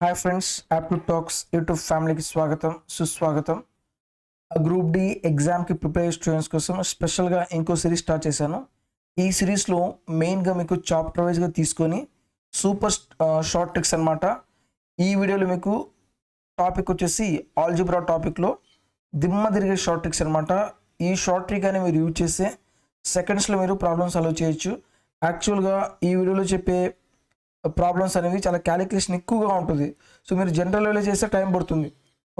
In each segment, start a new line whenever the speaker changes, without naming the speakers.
Hi friends, aptitude talks YouTube ఫ్యామిలీకి స్వాగతం సుస్వాగతం. గ్రూప్ డి ఎగ్జామ్కి ప్రిపేర్ అయ్యే స్టూడెంట్స్ కోసం స్పెషల్గా ఇంకో సిరీస్ స్టార్ట్ చేశాను. ఈ సిరీస్లో మెయిన్గా మీకు చాప్టర్ వైజ్గా తీసుకొని సూపర్ షార్ట్ ట్రిక్స్ అనమాట. ఈ వీడియోలో మీకు టాపిక్ వచ్చేసి ఆల్జిబ్రా టాపిక్లో దిమ్మ తిరిగే షార్ట్ ట్రిక్స్ అనమాట. ఈ షార్ట్ ట్రిక్ అని మీరు యూజ్ చేస్తే సెకండ్స్లో మీరు ప్రాబ్లమ్ సాల్వ్ చేయొచ్చు. యాక్చువల్గా ఈ వీడియోలో చెప్పే ప్రాబ్లమ్స్ అనేవి చాలా క్యాలిక్యులేషన్ ఎక్కువగా ఉంటుంది. సో మీరు జనరల్ లెవెల్లో చేస్తే టైం పడుతుంది.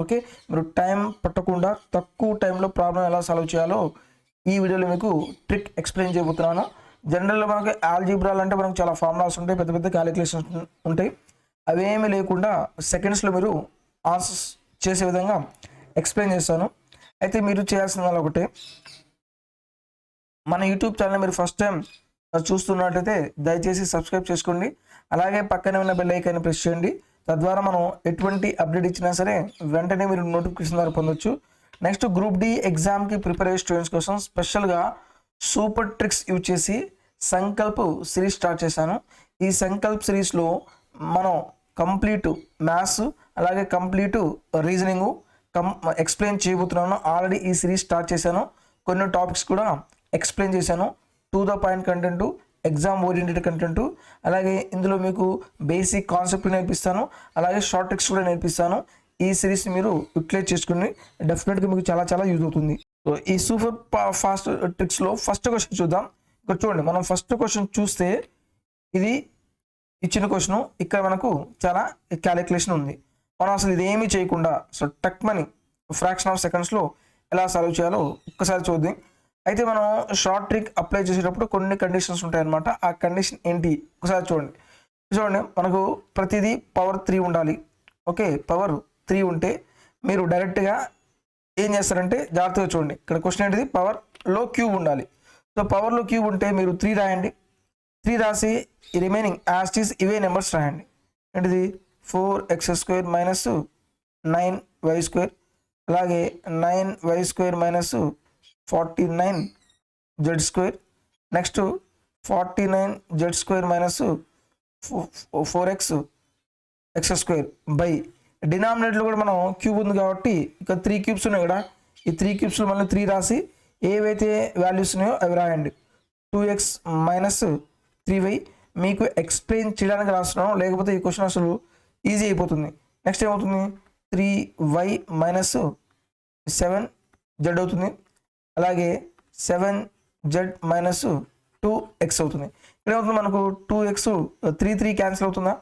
ఓకే, మీరు టైం పట్టకుండా తక్కువ టైంలో ప్రాబ్లం ఎలా సాల్వ్ చేయాలో ఈ వీడియోలో మీకు ట్రిక్ ఎక్స్ప్లెయిన్ చేయబోతున్నాను. జనరల్గా మనకి ఆల్జీబ్రాలు అంటే మనకు చాలా ఫార్ములాస్ ఉంటాయి, పెద్ద పెద్ద క్యాలిక్యులేషన్స్ ఉంటాయి. అవేమీ లేకుండా సెకండ్స్లో మీరు ఆన్సర్స్ చేసే విధంగా ఎక్స్ప్లెయిన్ చేస్తాను. అయితే మీరు చేయాల్సిన ఒకటే, మన యూట్యూబ్ ఛానల్ మీరు ఫస్ట్ టైం చూస్తున్నట్టయితే దయచేసి సబ్స్క్రైబ్ చేసుకోండి. అలాగే పక్కనే ఉన్న బెల్ ఐకాన్ని ప్రెస్ చేయండి. తద్వారా మనం ఎటువంటి అప్డేట్ ఇచ్చినా సరే వెంటనే మీరు నోటిఫికేషన్ ద్వారా పొందొచ్చు. నెక్స్ట్ గ్రూప్ డి ఎగ్జామ్కి ప్రిపేర్ అయ్యే స్టూడెంట్స్ కోసం స్పెషల్గా సూపర్ ట్రిక్స్ యూజ్ చేసి సంకల్ప్ సిరీస్ స్టార్ట్ చేశాను. ఈ సంకల్ప్ సిరీస్లో మనం కంప్లీట్ మ్యాథ్స్ అలాగే కంప్లీట్ రీజనింగ్ ఎక్స్ప్లెయిన్ చేయబోతున్నాను. ఆల్రెడీ ఈ సిరీస్ స్టార్ట్ చేశాను, కొన్ని టాపిక్స్ కూడా ఎక్స్ప్లెయిన్ చేశాను. To the point content, exam oriented content, అలాగే ఇందులో మీకు బేసిక్ కాన్సెప్ట్ నేర్పిస్తాను, అలాగే షార్ట్ ట్రిక్స్ కూడా నేర్పిస్తాను. ఈ సిరీస్ మీరు యూటిలైజ్ చేసుకుని డెఫినెట్గా మీకు చాలా చాలా యూజ్ అవుతుంది. సో ఈ సూపర్ ఫాస్ట్ ట్రిక్స్లో ఫస్ట్ క్వశ్చన్ చూద్దాం. ఇక్కడ చూడండి, మనం ఫస్ట్ క్వశ్చన్ చూస్తే ఇది ఇచ్చిన క్వశ్చన్. ఇక్కడ మనకు చాలా క్యాలిక్యులేషన్ ఉంది. మనం అసలు ఇదేమీ చేయకుండా సో టక్ మనీ ఫ్రాక్షన్ ఆఫ్ సెకండ్స్లో ఎలా సాల్వ్ చేయాలో ఒక్కసారి చూద్దాం. అయితే మనం షార్ట్ ట్రిక్ అప్లై చేసేటప్పుడు కొన్ని కండిషన్స్ ఉంటాయన్నమాట. ఆ కండిషన్ ఏంటి ఒకసారి చూడండి. మనకు ప్రతిదీ పవర్ 3 ఉండాలి. ఓకే, పవర్ 3 ఉంటే మీరు డైరెక్ట్గా ఏం చేస్తారంటే జాగ్రత్తగా చూడండి. ఇక్కడ క్వశ్చన్ ఏంటిది, పవర్లో క్యూబ్ ఉండాలి. సో పవర్లో క్యూబ్ ఉంటే మీరు 3 రాయండి. 3 రాసి ఈ రిమైనింగ్ యాస్టీస్ ఇవే నెంబర్స్ రాయండి. ఏంటిది 4x² మైనస్ 9y², అలాగే 9y² minus 49z², next 49z² minus 4x² by డినామినేటర్లో కూడా మనం క్యూబ్ ఉంది కాబట్టి ఇక్కడ 3 క్యూబ్స్ ఉన్నాయి కదా. ఈ 3 క్యూబ్స్లో మళ్ళీ 3 రాసి ఏవైతే వాల్యూస్ ఉన్నాయో అవి రాయండి. 2x మైనస్ 3y మీకు ఎక్స్ప్లెయిన్ చేయడానికి రాస్తున్నాను, లేకపోతే ఈ క్వశ్చన్ అసలు ఈజీ అయిపోతుంది. నెక్స్ట్ ఏమవుతుంది, 3y మైనస్ 7z అవుతుంది, అలాగే 7z మైనస్ 2x అవుతుంది. ఇక్కడ ఏమవుతుంది, మనకు 2x 3 క్యాన్సిల్ అవుతుందా.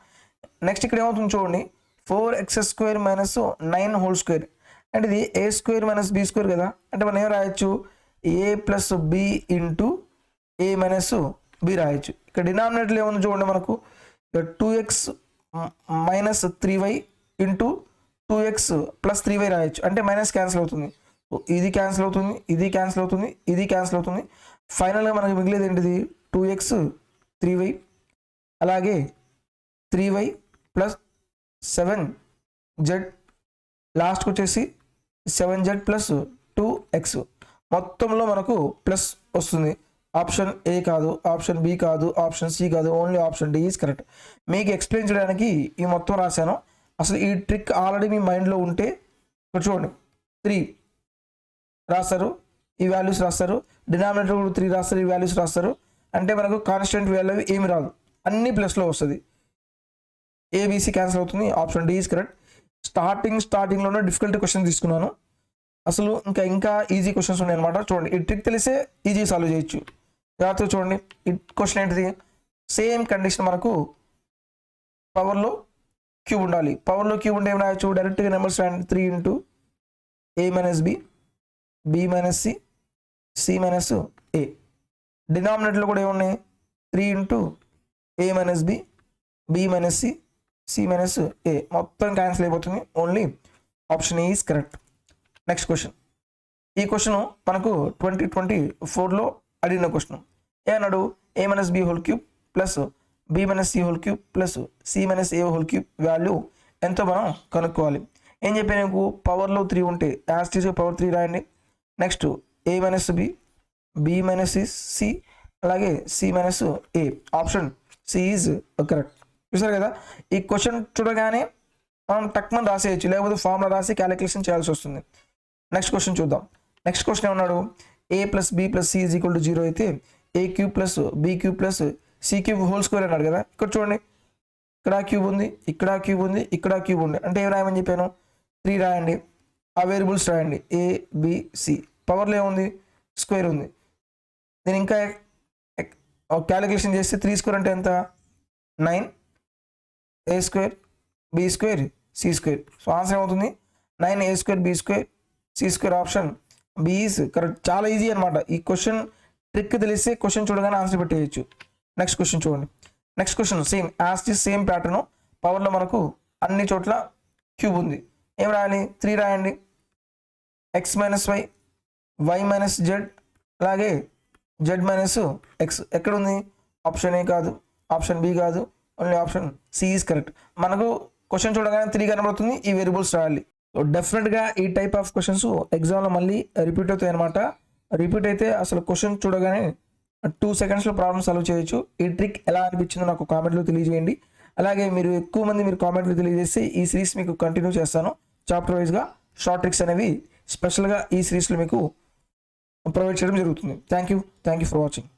నెక్స్ట్ ఇక్కడ ఏమవుతుంది చూడండి, 4x² మైనస్ 9 అంటే ఇది a² మైనస్ b² కదా. అంటే మనం ఏం రాయొచ్చు, a plus b into a minus b రాయొచ్చు. ఇక్కడ డినామినేటర్లో ఏముంది చూడండి, మనకు 2x minus 3y into 2x plus 3y రాయొచ్చు. అంటే మైనస్ క్యాన్సిల్ అవుతుంది, ఇది క్యాన్సిల్ అవుతుంది, ఇది క్యాన్సిల్ అవుతుంది, ఇది క్యాన్సిల్ అవుతుంది. ఫైనల్గా మనకి మిగిలేదు ఏంటిది 2x 3y, అలాగే 3y ప్లస్ 7z, లాస్ట్కి వచ్చేసి 7z ప్లస్ 2x. మొత్తంలో మనకు ప్లస్ వస్తుంది. ఆప్షన్ ఏ కాదు, ఆప్షన్ బి కాదు, ఆప్షన్ సి కాదు, only option D is correct. మీకు ఎక్స్ప్లెయిన్ చేయడానికి ఈ మొత్తం రాశాను. అసలు ఈ ట్రిక్ ఆల్రెడీ మీ మైండ్లో ఉంటే ఇక్కడ చూడండి, 3 రాస్తారు, ఈ వాల్యూస్ రాస్తారు, డినామినేటర్ కూడా 3 రాస్తారు, ఈ వాల్యూస్ రాస్తారు. అంటే మనకు కాన్స్టెంట్ వాల్యూ ఏమి రాదు, అన్ని ప్లస్లో వస్తుంది. ఏబీసీ క్యాన్సిల్ అవుతుంది, ఆప్షన్ డి ఈజ్ కరెక్ట్. స్టార్టింగ్లోనే డిఫికల్ట్ క్వశ్చన్ తీసుకున్నాను. అసలు ఇంకా ఈజీ క్వశ్చన్స్ ఉన్నాయి అనమాట. చూడండి, ఈ ట్రిక్ తెలిసే ఈజీ సాల్వ్ చేయొచ్చు. జాగ్రత్తగా చూడండి. ఈ క్వశ్చన్ ఏంటిది, సేమ్ కండిషన్ మనకు పవర్లో క్యూబ్ ఉండాలి. పవర్లో క్యూబ్ ఉంటే ఏం రాయొచ్చు, డైరెక్ట్గా నెంబర్స్ రాయండి. 3 into a minus b, b minus c, c minus a. డినామినేటర్లో కూడా ఏమున్నాయి, 3 into a minus b, b minus c, c minus a. మొత్తం క్యాన్సిల్ అయిపోతుంది, only option A is correct. Next question, ఈ క్వశ్చన్ మనకు 2024లో అడిగిన క్వశ్చన్. ఏమన్నాడు, a minus b whole cube plus b minus c whole cube plus c minus a whole cube value ఎంతో మనం కనుక్కోవాలి. ఏం చెప్పాను మీకు, పవర్లో 3 ఉంటే యాస్టీస్గా పవర్ 3 రాయండి. Next a minus b, b minus c, అలాగే c minus a. Option C is correct. చూసారు కదా, ఈ క్వశ్చన్ చూడగానే మనం టక్మని రాసేయచ్చు, లేకపోతే ఫార్ములా రాసి క్యాలిక్యులేషన్ చేయాల్సి వస్తుంది. నెక్స్ట్ క్వశ్చన్ చూద్దాం. నెక్స్ట్ క్వశ్చన్ ఏమన్నాడు, a plus b plus c is equal to 0 అయితే a cube plus b cube plus c cube whole square అన్నాడు కదా. ఇక్కడ చూడండి, ఇక్కడ క్యూబ్ ఉంది, ఇక్కడ క్యూబ్ ఉంది, ఇక్కడ క్యూబ్ ఉంది. అంటే ఏం రాయమని చెప్పాను, 3 రాయండి, ఆ వేరియబుల్స్ రాయండి, ఏ బి సి. పవర్లో ఏముంది, స్క్వేర్ ఉంది. నేను ఇంకా క్యాలిక్యులేషన్ చేస్తే 3 స్క్వేర్ అంటే ఎంత, 9, a square b square c square. So answer ఏమవుతుంది, 9 a square b square c square. Option b is correct. చాలా ఈజీ అనమాట. ఈ క్వశ్చన్ ట్రిక్ తెలిస్తే క్వశ్చన్ చూడగానే ఆన్సర్ పెట్టేయచ్చు. నెక్స్ట్ క్వశ్చన్ చూడండి. Next question same as the same pattern. పవర్లో మనకు అన్ని చోట్ల క్యూబ్ ఉంది. ఏం రాయాలి, 3 రాయండి, x minus y, y minus z, అలాగే జెడ్ మైనస్ ఎక్స్. ఎక్కడుంది, ఆప్షన్ ఏ కాదు, ఆప్షన్ బి కాదు, only option C is correct. మనకు క్వశ్చన్ చూడగానే 3 కనబడుతుంది, ఈ వేరియబుల్స్ రాయాలి. సో డెఫినెట్గా ఈ టైప్ ఆఫ్ క్వశ్చన్స్ ఎగ్జామ్లో మళ్ళీ రిపీట్ అవుతాయి అనమాట. రిపీట్ అయితే అసలు క్వశ్చన్ చూడగానే 2 సెకండ్స్లో ప్రాబ్లమ్ సాల్వ్ చేయొచ్చు. ఈ ట్రిక్ ఎలా అనిపించిందో నాకు కామెంట్లో తెలియజేయండి. అలాగే మీరు ఎక్కువ మంది మీరు కామెంట్లో తెలియజేస్తే ఈ సిరీస్ మీకు కంటిన్యూ చేస్తాను. చాప్టర్ వైజ్గా షార్ట్ ట్రిక్స్ అనేవి స్పెషల్గా ఈ సిరీస్లో మీకు ప్రొవైడ్ చేయడం జరుగుతుంది. Thank you for watching.